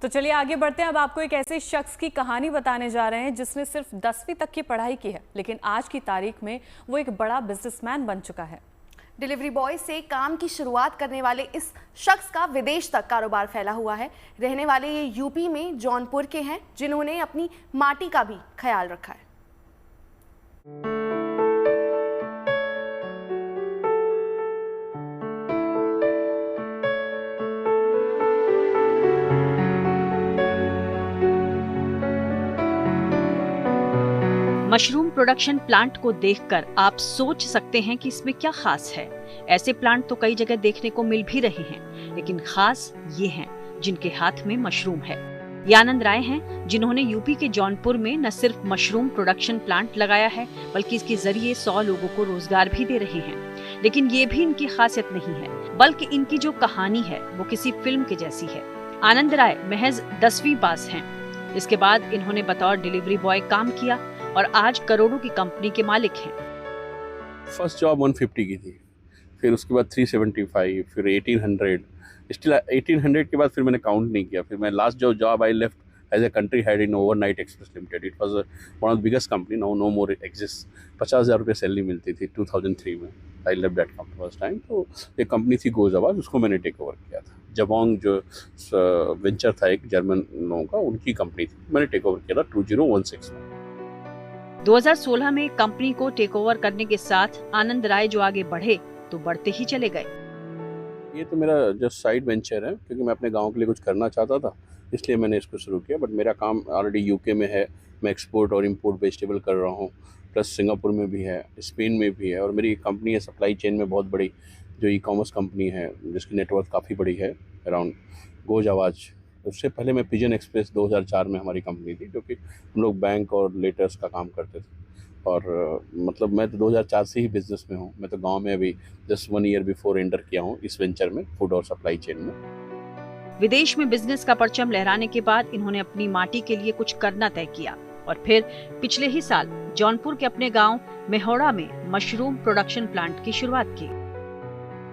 तो चलिए आगे बढ़ते हैं। अब आपको एक ऐसे शख्स की कहानी बताने जा रहे हैं जिसने सिर्फ 10वीं तक की पढ़ाई की है, लेकिन आज की तारीख में वो एक बड़ा बिजनेसमैन बन चुका है। डिलीवरी बॉय से काम की शुरुआत करने वाले इस शख्स का विदेश तक कारोबार फैला हुआ है। रहने वाले ये यूपी में जौनपुर के हैं, जिन्होंने अपनी माटी का भी ख्याल रखा है। मशरूम प्रोडक्शन प्लांट को देखकर आप सोच सकते हैं कि इसमें क्या खास है। ऐसे प्लांट तो कई जगह देखने को मिल भी रहे हैं, लेकिन खास ये हैं जिनके हाथ में मशरूम है। ये आनंद राय हैं, जिन्होंने यूपी के जौनपुर में न सिर्फ मशरूम प्रोडक्शन प्लांट लगाया है, बल्कि इसके जरिए 100 लोगों को रोजगार भी दे रहे हैं। लेकिन ये भी इनकी खासियत नहीं है, बल्कि इनकी जो कहानी है वो किसी फिल्म के जैसी है। आनंद राय महज 10वीं पास हैं। इसके बाद इन्होंने बतौर डिलीवरी बॉय काम किया और आज करोड़ों की कंपनी के मालिक हैं। फर्स्ट जॉब 150 की थी, फिर उसके बाद 375, फिर 1800, स्टिल 1800 के बाद फिर मैंने काउंट नहीं किया। फिर मैं लास्ट जो job I left as a country head in Overnite Express Limited. It was one of the biggest company, no more exist. 50,000 रुपये सैलरी मिलती थी 2003 में। I left that company first time. तो एक कंपनी थी गोज आवाज, उसको मैंने टेक ओवर किया था। जबोंग जो वेंचर था एक जर्मन लोगों का, उनकी कंपनी थी, मैंने टेक ओवर किया था 2016 में। 2016 में कंपनी को टेक ओवर करने के साथ आनंद राय जो आगे बढ़े तो बढ़ते ही चले गए। ये तो मेरा जस्ट साइड वेंचर है, क्योंकि मैं अपने गांव के लिए कुछ करना चाहता था, इसलिए मैंने इसको शुरू किया। बट मेरा काम ऑलरेडी यूके में है, मैं एक्सपोर्ट और इंपोर्ट वेजिटेबल कर रहा हूँ, प्लस सिंगापुर में भी है, स्पेन में भी है। और मेरी कंपनी है सप्लाई चेन में बहुत बड़ी, जो ई कॉमर्स कंपनी है, जिसकी नेटवर्क काफ़ी बड़ी है अराउंड गोज आवाज। उससे पहले मैं पिजन एक्सप्रेस 2004 में हमारी कंपनी थी, जो कि हम लोग बैंक और लेटर्स का काम करते थे। और मतलब मैं तो 2004 से ही बिजनेस में हूँ। मैं तो गांव में अभी जस्ट 1 ईयर बिफोर एंटर किया हूँ इस वेंचर में, फूड और सप्लाई चेन में। विदेश में बिजनेस का परचम लहराने के बाद इन्होंने अपनी माटी के लिए कुछ करना तय किया और फिर पिछले ही साल जौनपुर के अपने गांव मेहौड़ा में मशरूम प्रोडक्शन प्लांट की शुरुआत की।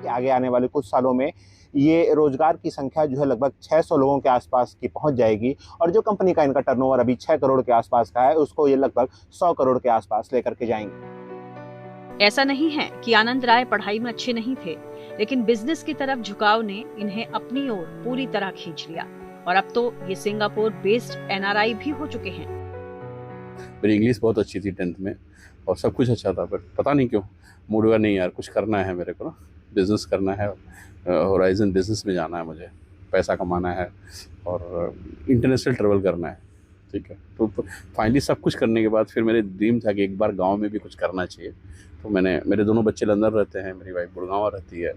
आगे आने वाले कुछ सालों में ये रोजगार की संख्या जो है लगभग 600 लोगों के आसपास की पहुंच जाएगी, और जो कंपनी का इनका टर्नओवर अभी 6 करोड़ के आसपास का है, उसको ये लगभग 100 करोड़ के आसपास लेकर के जाएंगे। ऐसा नहीं है कि आनंद राय पढ़ाई में अच्छे नहीं थे, लेकिन बिजनेस की तरफ झुकाव ने इन्हें अपनी ओर पूरी तरह खींच लिया और अब तो ये सिंगापुर बेस्ड NRI भी हो चुके हैं। मेरी इंग्लिश बहुत अच्छी थी 10th में और सब कुछ अच्छा था, बट पता नहीं क्यों मूड हुआ नहीं यार, कुछ करना है मेरे को ना, बिजनेस करना है, होराइजन बिजनेस में जाना है, मुझे पैसा कमाना है और इंटरनेशनल ट्रेवल करना है। ठीक है, तो फाइनली सब कुछ करने के बाद फिर मेरे ड्रीम था कि एक बार गांव में भी कुछ करना चाहिए। तो मेरे दोनों बच्चे लंदन रहते हैं, मेरी वाइफ गुड़गांव रहती है,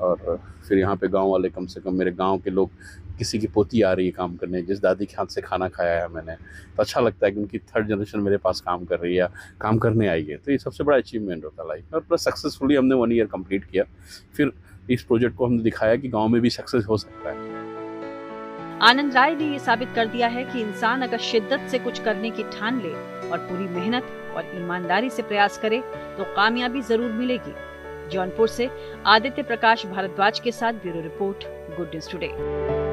और फिर यहाँ पे गांव वाले, कम से कम मेरे गांव के लोग, किसी की पोती आ रही है काम करने, जिस दादी के हाथ से खाना खाया है मैंने, तो अच्छा लगता है कि उनकी 3rd जनरेशन मेरे पास काम कर रही है या काम करने आई है। तो ये सबसे बड़ा अचीवमेंट होता है लाइफ में। और प्लस सक्सेसफुली हमने 1 ईयर कंप्लीट किया। फिर इस प्रोजेक्ट को हमने दिखाया कि गांव में भी सक्सेस हो सकता है। आनंद राय ने ये साबित कर दिया है कि इंसान अगर शिद्दत से कुछ करने की ठान ले और पूरी मेहनत और ईमानदारी से प्रयास करे तो कामयाबी जरूर मिलेगी। जौनपुर से आदित्य प्रकाश भारद्वाज के साथ bureau report, good news today.